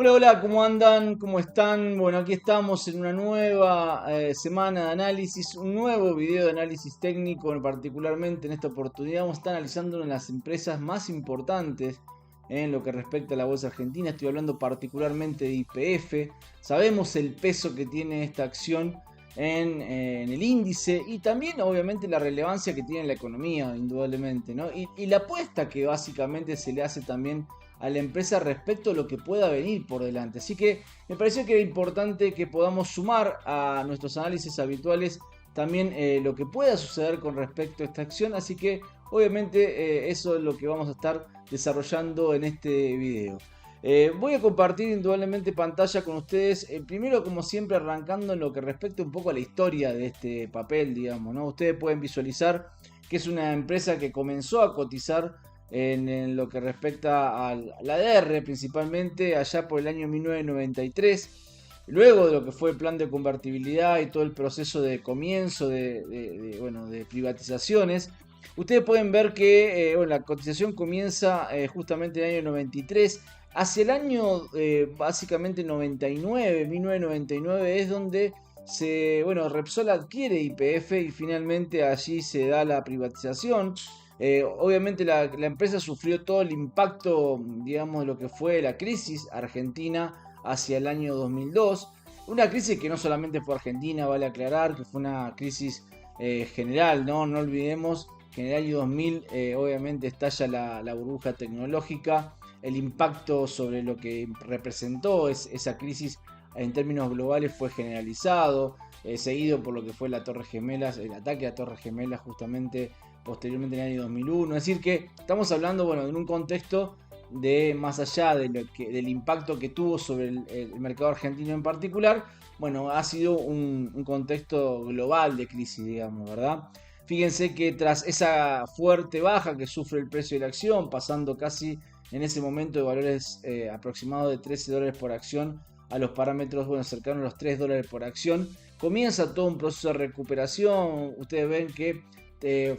Hola, hola, ¿cómo andan? ¿Cómo están? Bueno, aquí estamos en una nueva semana de análisis, un nuevo video de análisis técnico, particularmente en esta oportunidad vamos a estar analizando una de las empresas más importantes en lo que respecta a la bolsa argentina. Estoy hablando particularmente de YPF. Sabemos el peso que tiene esta acción en el índice y también obviamente la relevancia que tiene en la economía, indudablemente, ¿no? Y la apuesta que básicamente se le hace también a la empresa respecto a lo que pueda venir por delante. Así que me pareció que era importante que podamos sumar a nuestros análisis habituales también lo que pueda suceder con respecto a esta acción. Así que obviamente eso es lo que vamos a estar desarrollando en este video. Voy a compartir indudablemente pantalla con ustedes. Primero, como siempre, arrancando en lo que respecta un poco a la historia de este papel, digamos, ¿no? Ustedes pueden visualizar que es una empresa que comenzó a cotizar en lo que respecta a la ADR, principalmente allá por el año 1993. Luego de lo que fue el plan de convertibilidad y todo el proceso de comienzo de privatizaciones, ustedes pueden ver que la cotización comienza justamente en el año 93. Hacia el año básicamente 99, 1999 es donde Repsol adquiere YPF y finalmente allí se da la privatización. Obviamente la empresa sufrió todo el impacto, digamos, de lo que fue la crisis argentina hacia el año 2002. Una crisis que no solamente fue argentina, vale aclarar, que fue una crisis general, ¿no? No olvidemos que en el año 2000 obviamente estalla la burbuja tecnológica, el impacto sobre lo que representó esa crisis en términos globales fue generalizado, seguido por lo que fue la Torre Gemelas, el ataque a Torre Gemelas justamente posteriormente en el año 2001. Es decir que estamos hablando en un contexto de más allá del impacto que tuvo sobre el mercado argentino en particular, ha sido un contexto global de crisis, digamos, ¿verdad? Fíjense que tras esa fuerte baja que sufre el precio de la acción, pasando casi en ese momento de valores aproximados de $13 por acción a los parámetros cercanos a los $3 por acción, comienza todo un proceso de recuperación. Ustedes ven que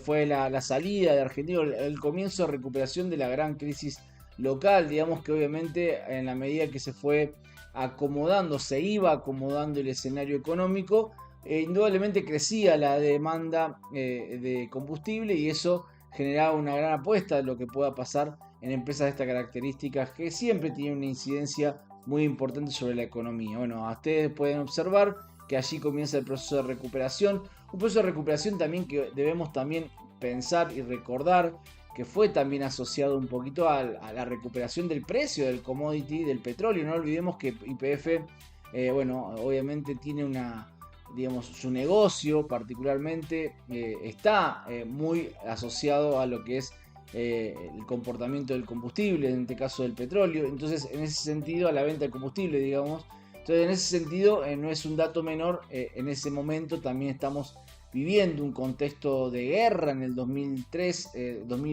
fue la salida de Argentina, el comienzo de recuperación de la gran crisis local, digamos que obviamente en la medida que se fue acomodando, se iba acomodando el escenario económico, indudablemente crecía la demanda de combustible y eso generaba una gran apuesta de lo que pueda pasar en empresas de estas características que siempre tienen una incidencia muy importante sobre la economía. Ustedes pueden observar que allí comienza el proceso de recuperación, un proceso de recuperación también que debemos también pensar y recordar que fue también asociado un poquito a la recuperación del precio del commodity del petróleo. No olvidemos que YPF, obviamente tiene su negocio particularmente está muy asociado a lo que es el comportamiento del combustible, en este caso del petróleo. Entonces, en ese sentido, a la venta del combustible, digamos. Entonces, en ese sentido, no es un dato menor. En ese momento también estamos viviendo un contexto de guerra en el 2003,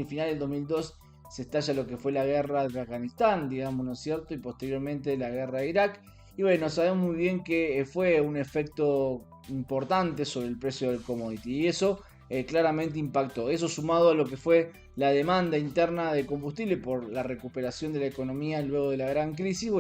final del 2002 se estalla lo que fue la guerra de Afganistán, digamos, ¿no es cierto? Y posteriormente la guerra de Irak. Y sabemos muy bien que fue un efecto importante sobre el precio del commodity y eso claramente impactó. Eso sumado a lo que fue la demanda interna de combustible por la recuperación de la economía luego de la gran crisis,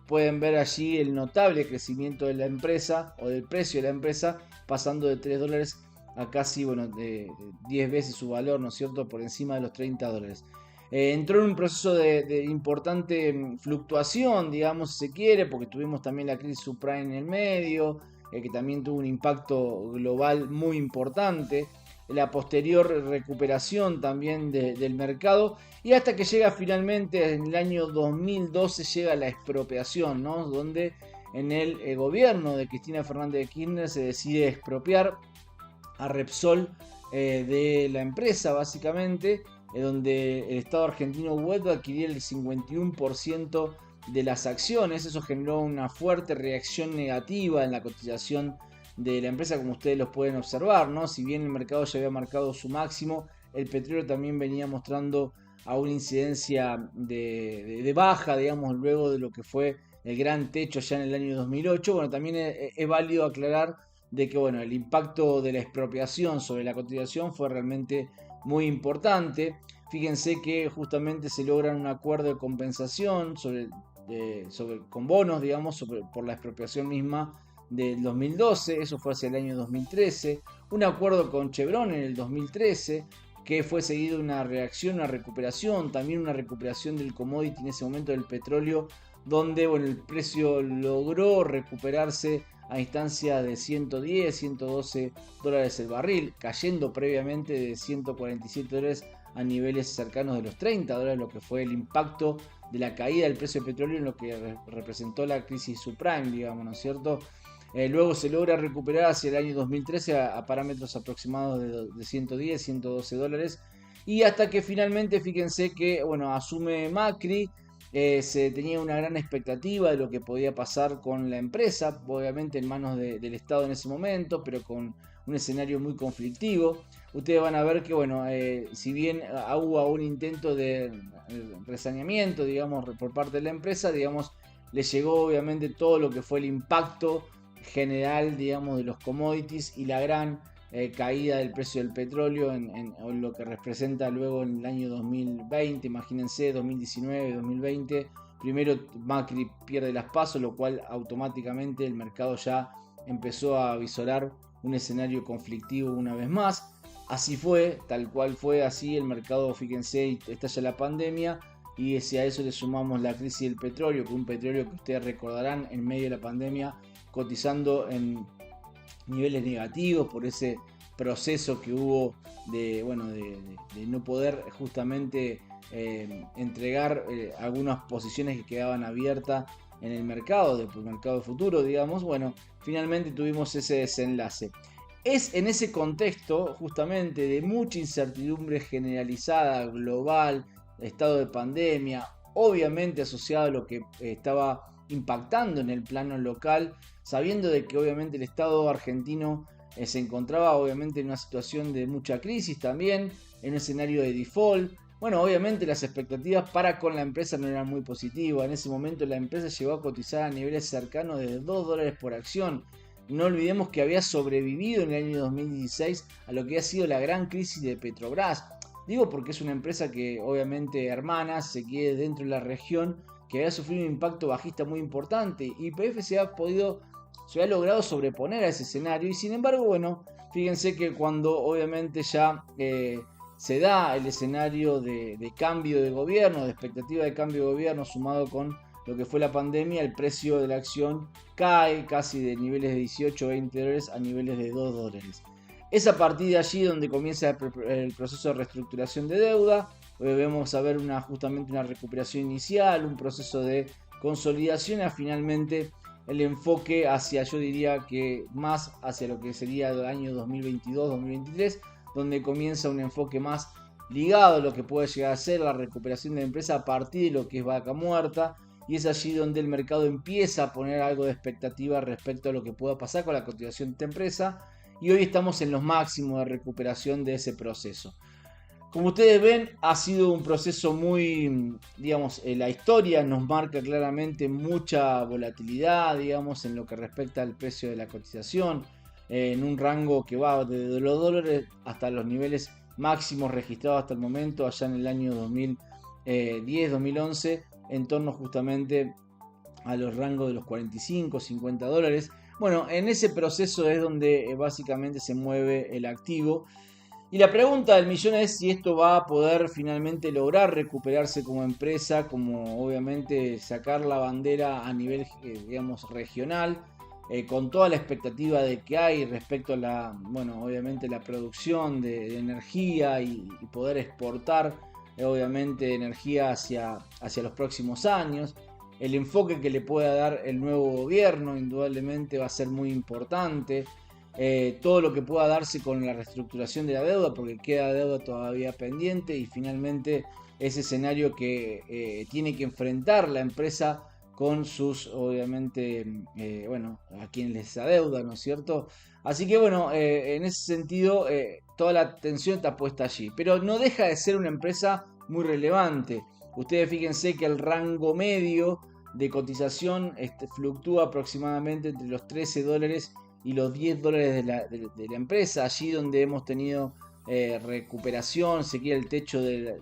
pueden ver allí el notable crecimiento de la empresa o del precio de la empresa pasando de $3 a casi de 10 veces su valor, ¿no es cierto?, por encima de los $30. Entró en un proceso de importante fluctuación, digamos, si se quiere, porque tuvimos también la crisis subprime en el medio, que también tuvo un impacto global muy importante, la posterior recuperación también del mercado, y hasta que llega finalmente en el año 2012 llega la expropiación, ¿no?, donde en el gobierno de Cristina Fernández de Kirchner se decide expropiar a Repsol de la empresa, básicamente, donde el Estado argentino vuelve a adquirir el 51% de las acciones. Eso generó una fuerte reacción negativa en la cotización de la empresa, como ustedes los pueden observar, ¿no? Si bien el mercado ya había marcado su máximo, el petróleo también venía mostrando a una incidencia de baja, digamos, luego de lo que fue el gran techo ya en el año 2008. También es válido aclarar de que el impacto de la expropiación sobre la cotización fue realmente muy importante. Fíjense que justamente se logra un acuerdo de compensación con bonos, digamos, por la expropiación misma del 2012, eso fue hacia el año 2013, un acuerdo con Chevron en el 2013, que fue seguido de una reacción, una recuperación, también una recuperación del commodity en ese momento del petróleo, donde bueno, el precio logró recuperarse a instancia de 110, 112 dólares el barril, cayendo previamente de 147 dólares a niveles cercanos de los 30 dólares, lo que fue el impacto de la caída del precio del petróleo en lo que representó la crisis subprime, digamos, ¿no es cierto? Luego se logra recuperar hacia el año 2013 a parámetros aproximados de 110, 112 dólares. Y hasta que finalmente, fíjense que bueno, asume Macri, se tenía una gran expectativa de lo que podía pasar con la empresa, obviamente en manos del Estado en ese momento, pero con un escenario muy conflictivo. Ustedes van a ver que, bueno, si bien hubo un intento de resaneamiento, digamos, por parte de la empresa, digamos, le llegó obviamente todo lo que fue el impacto general, digamos, de los commodities y la gran caída del precio del petróleo en lo que representa luego en el año 2020, imagínense, 2019, 2020. Primero Macri pierde las PASO, lo cual automáticamente el mercado ya empezó a visorar un escenario conflictivo una vez más. Así fue, tal cual fue así el mercado, fíjense, estalla la pandemia y si a eso le sumamos la crisis del petróleo, que un petróleo que ustedes recordarán en medio de la pandemia cotizando en niveles negativos por ese proceso que hubo de no poder justamente entregar algunas posiciones que quedaban abiertas en el mercado, del mercado futuro, digamos. Bueno, finalmente tuvimos ese desenlace. Es en ese contexto justamente de mucha incertidumbre generalizada, global, estado de pandemia, obviamente asociado a lo que estaba impactando en el plano local, sabiendo de que obviamente el Estado argentino se encontraba obviamente en una situación de mucha crisis también, en un escenario de default. Bueno, obviamente las expectativas para con la empresa no eran muy positivas. En ese momento la empresa llegó a cotizar a niveles cercanos de 2 dólares por acción. No olvidemos que había sobrevivido en el año 2016 a lo que ha sido la gran crisis de Petrobras. Digo porque es una empresa que obviamente hermana, se quede dentro de la región, que había sufrido un impacto bajista muy importante, y YPF se ha logrado sobreponer a ese escenario. Y sin embargo, bueno, fíjense que cuando obviamente ya se da el escenario de cambio de gobierno, de expectativa de cambio de gobierno, sumado con lo que fue la pandemia, el precio de la acción cae casi de niveles de 18 o 20 dólares a niveles de 2 dólares. Es a partir de allí donde comienza el proceso de reestructuración de deuda. Vemos a ver justamente una recuperación inicial, un proceso de consolidación, a finalmente el enfoque hacia, yo diría que más hacia lo que sería el año 2022-2023, donde comienza un enfoque más ligado a lo que puede llegar a ser la recuperación de la empresa a partir de lo que es vaca muerta, y es allí donde el mercado empieza a poner algo de expectativa respecto a lo que pueda pasar con la cotización de esta empresa, y hoy estamos en los máximos de recuperación de ese proceso. Como ustedes ven, ha sido un proceso muy, digamos, la historia nos marca claramente mucha volatilidad, digamos, en lo que respecta al precio de la cotización, en un rango que va desde los dólares hasta los niveles máximos registrados hasta el momento, allá en el año 2010-2011, en torno justamente a los rangos de los 45, 50 dólares. Bueno, en ese proceso es donde básicamente se mueve el activo. Y la pregunta del millón es si esto va a poder finalmente lograr recuperarse como empresa, como obviamente sacar la bandera a nivel, digamos, regional, con toda la expectativa de que hay respecto a la, bueno, obviamente la producción de energía y poder exportar, obviamente, energía hacia los próximos años. El enfoque que le pueda dar el nuevo gobierno indudablemente va a ser muy importante. Todo lo que pueda darse con la reestructuración de la deuda, porque queda deuda todavía pendiente, y finalmente ese escenario que tiene que enfrentar la empresa con sus, obviamente, a quienes les adeuda, ¿no es cierto? Así que bueno, en ese sentido, toda la atención está puesta allí, pero no deja de ser una empresa muy relevante. Ustedes fíjense que el rango medio de cotización fluctúa aproximadamente entre los 13 dólares y los 10 dólares de la empresa, allí donde hemos tenido recuperación, se quiere el techo de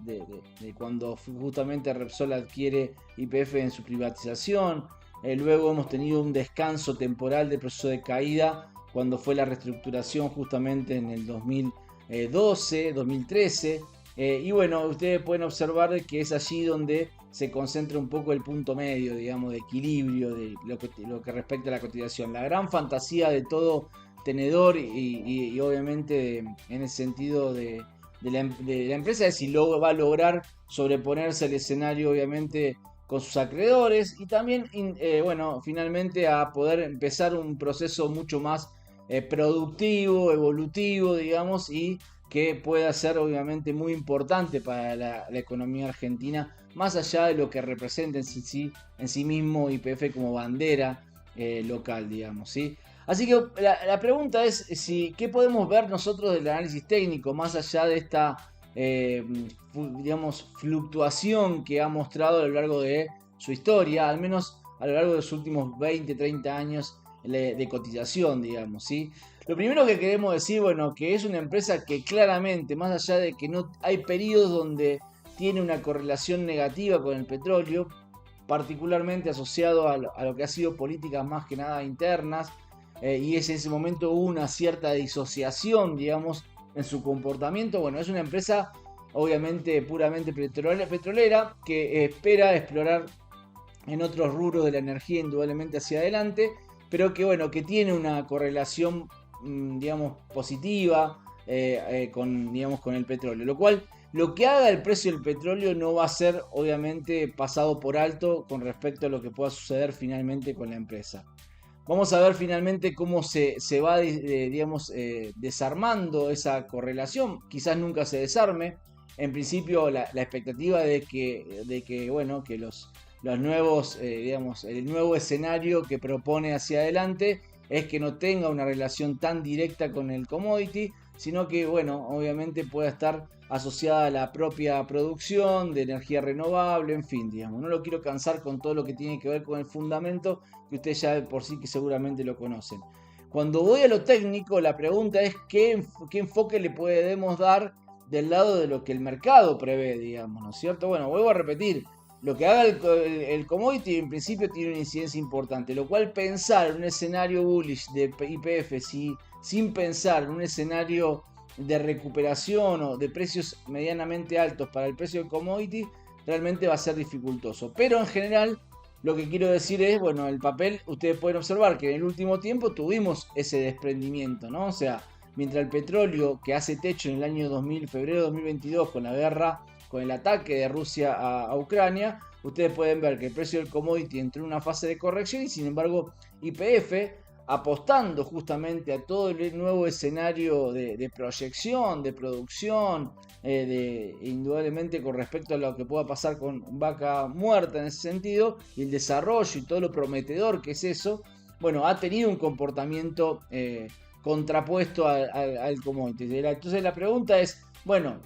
cuando justamente Repsol adquiere YPF en su privatización. Luego hemos tenido un descanso temporal del proceso de caída cuando fue la reestructuración justamente en el 2012, 2013. Y bueno, ustedes pueden observar que es allí donde se concentra un poco el punto medio, digamos, de equilibrio de lo que respecta a la cotización. La gran fantasía de todo tenedor y obviamente en el sentido de la empresa es si va a lograr sobreponerse al escenario, obviamente, con sus acreedores y también, bueno, finalmente a poder empezar un proceso mucho más productivo, evolutivo, digamos, y que pueda ser obviamente muy importante para la economía argentina, más allá de lo que representa en sí mismo YPF como bandera local, digamos, ¿sí? Así que la pregunta es qué podemos ver nosotros del análisis técnico, más allá de esta digamos, fluctuación que ha mostrado a lo largo de su historia, al menos a lo largo de los últimos 20, 30 años de cotización, digamos, ¿sí? Lo primero que queremos decir, bueno, que es una empresa que claramente, más allá de que no hay periodos donde tiene una correlación negativa con el petróleo, particularmente asociado a lo que ha sido políticas más que nada internas, y es en ese momento hubo una cierta disociación, digamos, en su comportamiento. Bueno, es una empresa obviamente puramente petrolera que espera explorar en otros rubros de la energía indudablemente hacia adelante, pero que bueno, que tiene una correlación, digamos, positiva digamos, con el petróleo, lo cual lo que haga el precio del petróleo no va a ser obviamente pasado por alto con respecto a lo que pueda suceder finalmente con la empresa. Vamos a ver finalmente cómo se va, digamos, desarmando esa correlación. Quizás nunca se desarme. En principio, la expectativa de que, bueno, que los nuevos, digamos, el nuevo escenario que propone hacia adelante es que no tenga una relación tan directa con el commodity, sino que, bueno, obviamente pueda estar asociada a la propia producción de energía renovable, en fin, digamos. No lo quiero cansar con todo lo que tiene que ver con el fundamento, que ustedes ya por sí que seguramente lo conocen. Cuando voy a lo técnico, la pregunta es qué enfoque le podemos dar del lado de lo que el mercado prevé, digamos, ¿no es cierto? Bueno, vuelvo a repetir, lo que haga el commodity en principio tiene una incidencia importante, lo cual pensar en un escenario bullish de YPF sin pensar en un escenario de recuperación o de precios medianamente altos para el precio del commodity realmente va a ser dificultoso. Pero en general lo que quiero decir es, bueno, el papel, ustedes pueden observar que en el último tiempo tuvimos ese desprendimiento, ¿no? O sea, mientras el petróleo que hace techo en el año 2000, febrero de 2022 con la guerra, con el ataque de Rusia a Ucrania, ustedes pueden ver que el precio del commodity entró en una fase de corrección y sin embargo YPF, apostando justamente a todo el nuevo escenario de proyección, de producción, indudablemente con respecto a lo que pueda pasar con Vaca Muerta en ese sentido, y el desarrollo y todo lo prometedor que es eso, bueno, ha tenido un comportamiento contrapuesto al commodity. Entonces la pregunta es, bueno,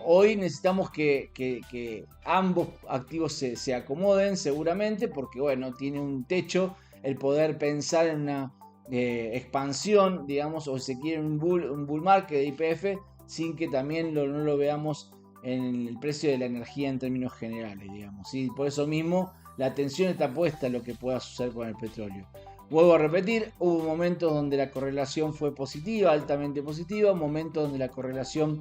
hoy necesitamos que ambos activos se acomoden seguramente porque, bueno, tiene un techo el poder pensar en una expansión, digamos, o si se quiere un bull market de YPF sin que también no lo veamos en el precio de la energía en términos generales, digamos. ¿Sí? Por eso mismo la atención está puesta en lo que pueda suceder con el petróleo. Vuelvo a repetir, hubo momentos donde la correlación fue positiva, altamente positiva, momentos donde la correlación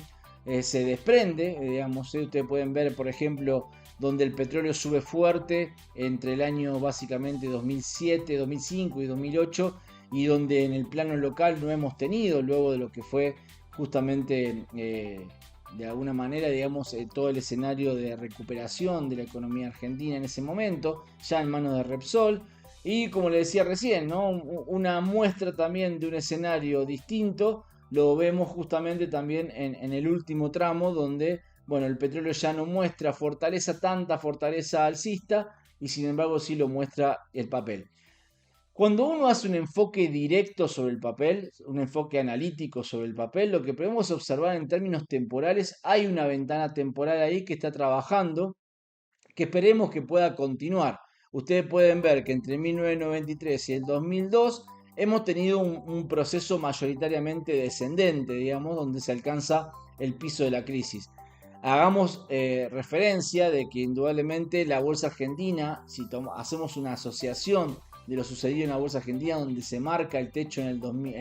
se desprende, digamos, ustedes pueden ver, por ejemplo, donde el petróleo sube fuerte entre el año básicamente 2007, 2005 y 2008, y donde en el plano local no hemos tenido, luego de lo que fue justamente de alguna manera, digamos, todo el escenario de recuperación de la economía argentina en ese momento, ya en manos de Repsol. Y como le decía recién, ¿no? Una muestra también de un escenario distinto lo vemos justamente también en el último tramo donde, bueno, el petróleo ya no muestra tanta fortaleza alcista y sin embargo sí lo muestra el papel. Cuando uno hace un enfoque directo sobre el papel, un enfoque analítico sobre el papel, lo que podemos observar en términos temporales, hay una ventana temporal ahí que está trabajando, que esperemos que pueda continuar. Ustedes pueden ver que entre 1993 y el 2002 hemos tenido un proceso mayoritariamente descendente, digamos, donde se alcanza el piso de la crisis. Hagamos referencia de que indudablemente la bolsa argentina, si hacemos una asociación de lo sucedido en la bolsa argentina, donde se marca el techo en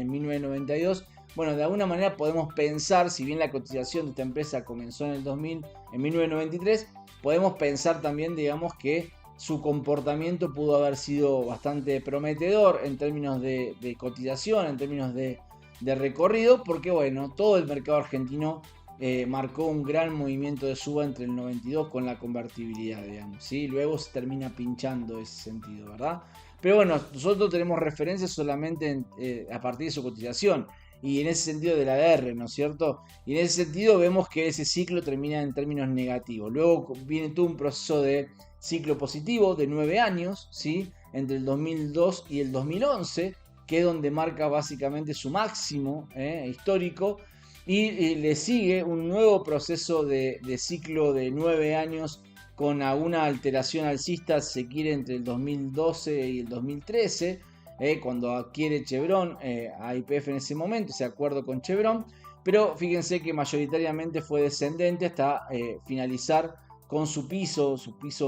1992, bueno, de alguna manera podemos pensar, si bien la cotización de esta empresa comenzó en 1993, podemos pensar también, digamos, que su comportamiento pudo haber sido bastante prometedor en términos de cotización, en términos de recorrido, porque bueno, todo el mercado argentino marcó un gran movimiento de suba entre el 92 con la convertibilidad, digamos, ¿sí? Luego se termina pinchando ese sentido, ¿verdad? Pero bueno, nosotros tenemos referencias solamente a partir de su cotización y en ese sentido de la R, ¿no es cierto? Y en ese sentido vemos que ese ciclo termina en términos negativos. Luego viene todo un proceso de ciclo positivo de 9 años, ¿sí? Entre el 2002 y el 2011, que es donde marca básicamente su máximo histórico, y le sigue un nuevo proceso de ciclo de 9 años con alguna alteración alcista, se quiere, entre el 2012 y el 2013, cuando adquiere Chevron a YPF en ese momento, ese acuerdo con Chevron, pero fíjense que mayoritariamente fue descendente hasta finalizar con su piso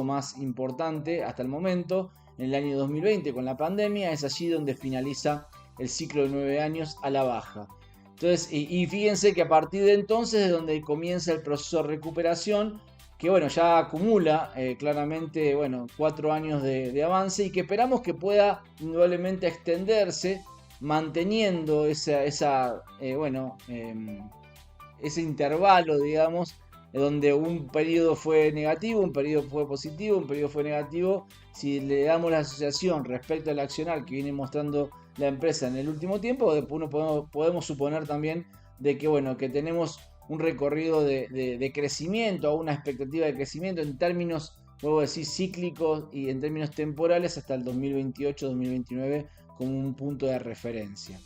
más importante hasta el momento, en el año 2020 con la pandemia. Es allí donde finaliza el ciclo de 9 años a la baja. Entonces, y fíjense que a partir de entonces es donde comienza el proceso de recuperación, que bueno, ya acumula claramente, bueno, 4 años de avance, y que esperamos que pueda indudablemente extenderse, manteniendo ese intervalo, digamos, donde un periodo fue negativo, un periodo fue positivo, un periodo fue negativo. Si le damos la asociación respecto al accionar que viene mostrando la empresa en el último tiempo, podemos suponer también de que, bueno, que tenemos un recorrido de crecimiento, o una expectativa de crecimiento en términos, vuelvo a decir, cíclicos y en términos temporales hasta el 2028-2029 como un punto de referencia.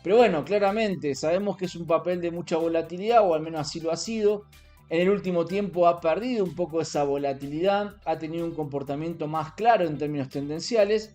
Pero bueno, claramente sabemos que es un papel de mucha volatilidad, o al menos así lo ha sido. En el último tiempo ha perdido un poco esa volatilidad, ha tenido un comportamiento más claro en términos tendenciales,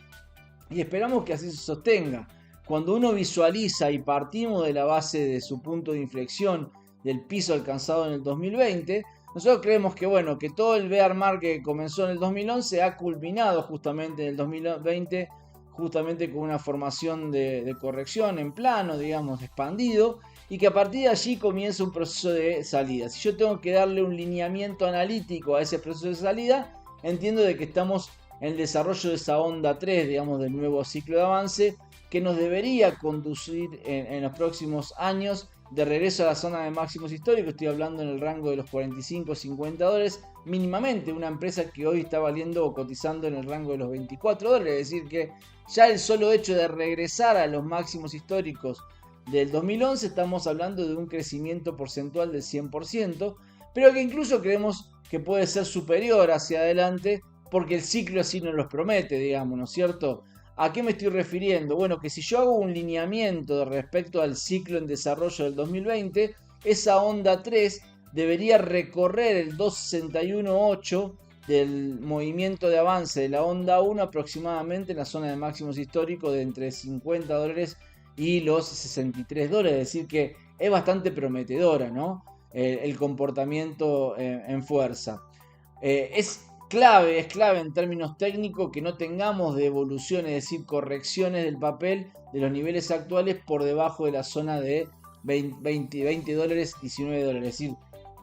y esperamos que así se sostenga. Cuando uno visualiza y partimos de la base de su punto de inflexión del piso alcanzado en el 2020, nosotros creemos que, bueno, que todo el bear market que comenzó en el 2011 ha culminado justamente en el 2020, justamente con una formación de corrección en plano, digamos, expandido, y que a partir de allí comienza un proceso de salida. Si yo tengo que darle un lineamiento analítico a ese proceso de salida, entiendo de que estamos en el desarrollo de esa onda 3, digamos, del nuevo ciclo de avance, que nos debería conducir en los próximos años de regreso a la zona de máximos históricos. Estoy hablando en el rango de los 45-50 dólares mínimamente. Una empresa que hoy está valiendo o cotizando en el rango de los 24 dólares. Es decir, que ya el solo hecho de regresar a los máximos históricos del 2011, estamos hablando de un crecimiento porcentual del 100%, pero que incluso creemos que puede ser superior hacia adelante, porque el ciclo así nos los promete, digamos, ¿no es cierto? ¿A qué me estoy refiriendo? Bueno, que si yo hago un lineamiento respecto al ciclo en desarrollo del 2020, esa onda 3 debería recorrer el 261.8 del movimiento de avance de la onda 1 aproximadamente en la zona de máximos históricos de entre 50 dólares y los 63 dólares. Es decir, que es bastante prometedora, ¿no? El comportamiento en fuerza. Es clave en términos técnicos que no tengamos devoluciones, es decir, correcciones del papel de los niveles actuales por debajo de la zona de 20 dólares, 19 dólares. Es decir,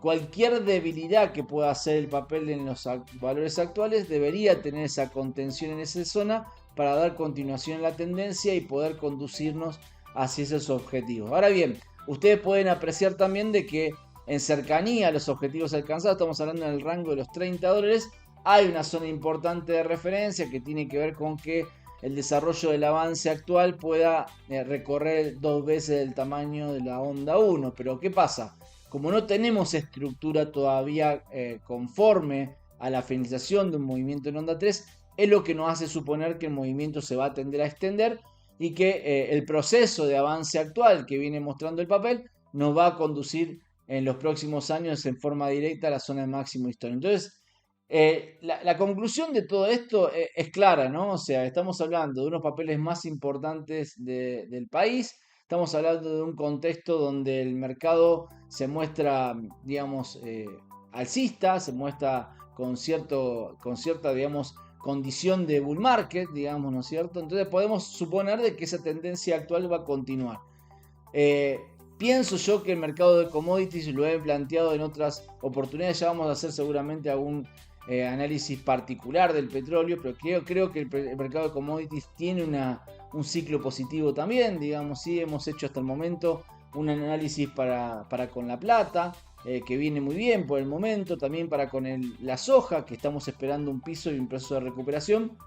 cualquier debilidad que pueda hacer el papel en los valores actuales debería tener esa contención en esa zona para dar continuación a la tendencia y poder conducirnos hacia esos objetivos. Ahora bien, ustedes pueden apreciar también de que en cercanía a los objetivos alcanzados, estamos hablando en el rango de los 30 dólares, hay una zona importante de referencia que tiene que ver con que el desarrollo del avance actual pueda recorrer 2 veces el tamaño de la onda 1. Pero ¿qué pasa? Como no tenemos estructura todavía conforme a la finalización de un movimiento en onda 3, es lo que nos hace suponer que el movimiento se va a tender a extender y que el proceso de avance actual que viene mostrando el papel nos va a conducir en los próximos años en forma directa a la zona de máximo histórico. Entonces, La conclusión de todo esto es clara, ¿no? O sea, estamos hablando de unos papeles más importantes del país, estamos hablando de un contexto donde el mercado se muestra, digamos, alcista, se muestra con cierta, digamos, condición de bull market, digamos, ¿no es cierto? Entonces podemos suponer de que esa tendencia actual va a continuar. Eh, Pienso yo que el mercado de commodities, lo he planteado en otras oportunidades, ya vamos a hacer seguramente algún análisis particular del petróleo, pero creo que el mercado de commodities tiene un ciclo positivo también, digamos, sí, hemos hecho hasta el momento un análisis para con la plata, que viene muy bien por el momento, también para con la soja, que estamos esperando un piso y un proceso de recuperación.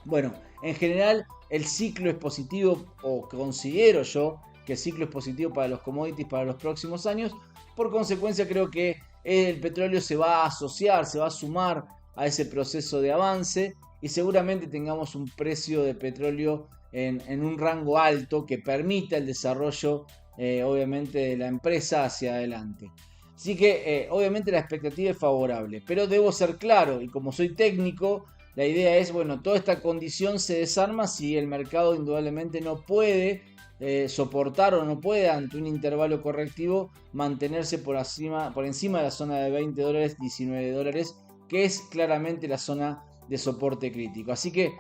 Bueno, en general el ciclo es positivo, o considero yo que el ciclo es positivo para los commodities para los próximos años. Por consecuencia creo que el petróleo se va a asociar, se va a sumar a ese proceso de avance y seguramente tengamos un precio de petróleo en un rango alto que permita el desarrollo obviamente de la empresa hacia adelante. Así que obviamente la expectativa es favorable, pero debo ser claro y como soy técnico, la idea es, bueno, toda esta condición se desarma si el mercado indudablemente no puede soportar o no puede ante un intervalo correctivo mantenerse por encima de la zona de 20 dólares, 19 dólares, que es claramente la zona de soporte crítico. Así que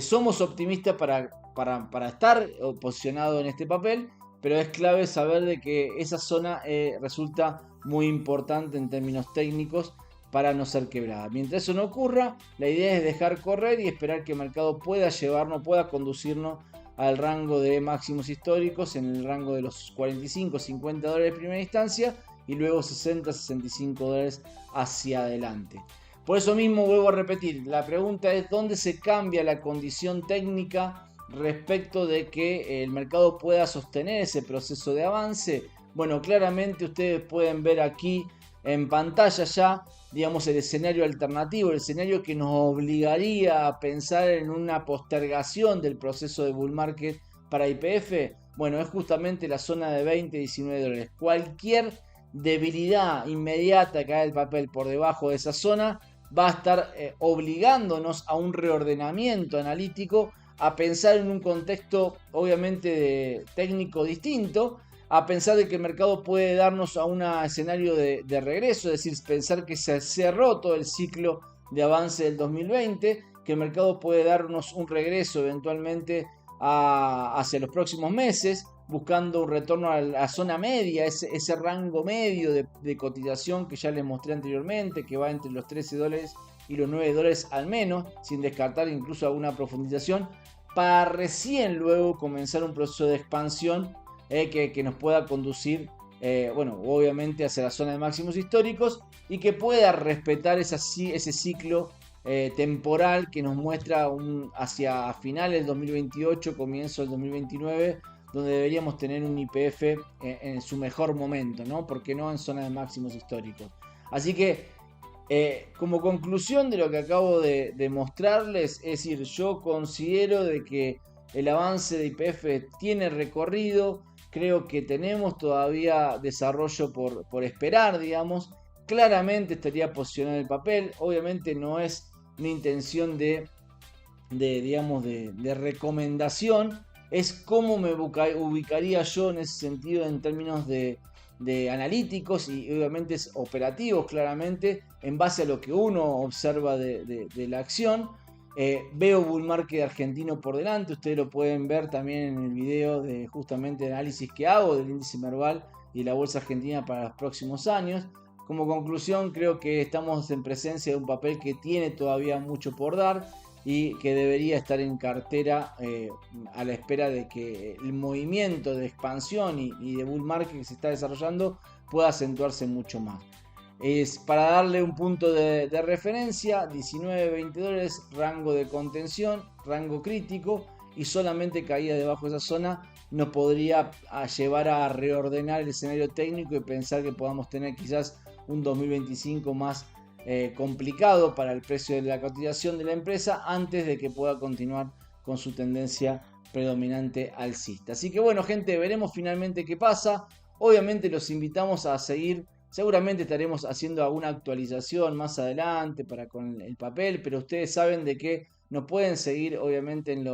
somos optimistas para estar posicionado en este papel, pero es clave saber de que esa zona resulta muy importante en términos técnicos para no ser quebrada. Mientras eso no ocurra, la idea es dejar correr y esperar que el mercado pueda llevarnos, pueda conducirnos al rango de máximos históricos, en el rango de los 45, 50 dólares en primera instancia y luego 60, 65 dólares hacia adelante. Por eso mismo vuelvo a repetir, la pregunta es ¿dónde se cambia la condición técnica respecto de que el mercado pueda sostener ese proceso de avance? Bueno, claramente ustedes pueden ver aquí en pantalla ya, digamos, el escenario alternativo, el escenario que nos obligaría a pensar en una postergación del proceso de bull market para YPF. Bueno, es justamente la zona de 20, 19 dólares. Cualquier debilidad inmediata que haga el papel por debajo de esa zona va a estar obligándonos a un reordenamiento analítico, a pensar en un contexto obviamente técnico distinto, a pensar de que el mercado puede darnos a un escenario de regreso, es decir, pensar que se cerró todo el ciclo de avance del 2020, que el mercado puede darnos un regreso eventualmente hacia los próximos meses, buscando un retorno a la zona media, ese rango medio de cotización que ya les mostré anteriormente, que va entre los 13 dólares y los 9 dólares al menos, sin descartar incluso alguna profundización, para recién luego comenzar un proceso de expansión que nos pueda conducir, bueno, obviamente hacia la zona de máximos históricos y que pueda respetar ese ciclo temporal que nos muestra hacia finales del 2028, comienzo del 2029, donde deberíamos tener un YPF en su mejor momento, ¿no? Porque no en zona de máximos históricos. Así que, como conclusión de lo que acabo de mostrarles, es decir, yo considero de que el avance de YPF tiene recorrido, creo que tenemos todavía desarrollo por esperar, digamos. Claramente estaría posicionado en el papel, obviamente no es una intención digamos, de recomendación, es cómo me ubicaría yo en ese sentido en términos de analíticos y obviamente es operativos claramente en base a lo que uno observa de la acción. Veo bull market argentino por delante, ustedes lo pueden ver también en el video de justamente el análisis que hago del índice Merval y la bolsa argentina para los próximos años. Como conclusión, creo que estamos en presencia de un papel que tiene todavía mucho por dar y que debería estar en cartera a la espera de que el movimiento de expansión y de bull market que se está desarrollando pueda acentuarse mucho más. Es para darle un punto de referencia, 19-20 dólares, rango de contención, rango crítico, y solamente caída debajo de esa zona nos podría llevar a reordenar el escenario técnico y pensar que podamos tener quizás un 2025 más complicado para el precio de la cotización de la empresa antes de que pueda continuar con su tendencia predominante alcista. Así que bueno, gente, veremos finalmente qué pasa. Obviamente los invitamos a seguir Seguramente estaremos haciendo alguna actualización más adelante para con el papel, pero ustedes saben de que nos pueden seguir obviamente en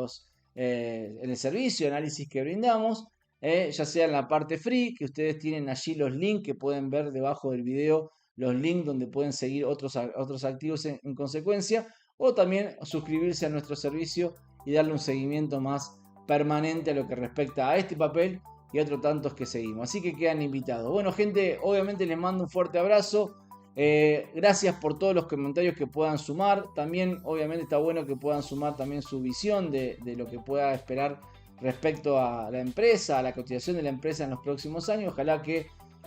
el servicio de análisis que brindamos, ya sea en la parte free, que ustedes tienen allí los links que pueden ver debajo del video, los links donde pueden seguir otros activos en consecuencia, o también suscribirse a nuestro servicio y darle un seguimiento más permanente a lo que respecta a este papel y otros tantos que seguimos. Así que quedan invitados. Bueno, gente, obviamente les mando un fuerte abrazo. Gracias por todos los comentarios que puedan sumar. También, obviamente, está bueno que puedan sumar también su visión de lo que pueda esperar respecto a la empresa, a la cotización de la empresa en los próximos años. Ojalá que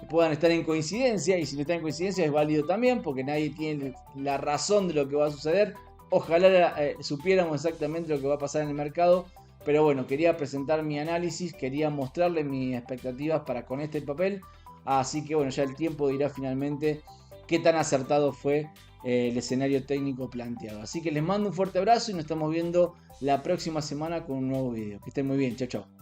puedan estar en coincidencia, y si no están en coincidencia es válido también, porque nadie tiene la razón de lo que va a suceder. Ojalá supiéramos exactamente lo que va a pasar en el mercado. Pero bueno, quería presentar mi análisis, quería mostrarles mis expectativas para con este papel. Así que bueno, ya el tiempo dirá finalmente qué tan acertado fue el escenario técnico planteado. Así que les mando un fuerte abrazo y nos estamos viendo la próxima semana con un nuevo video. Que estén muy bien, chao chao.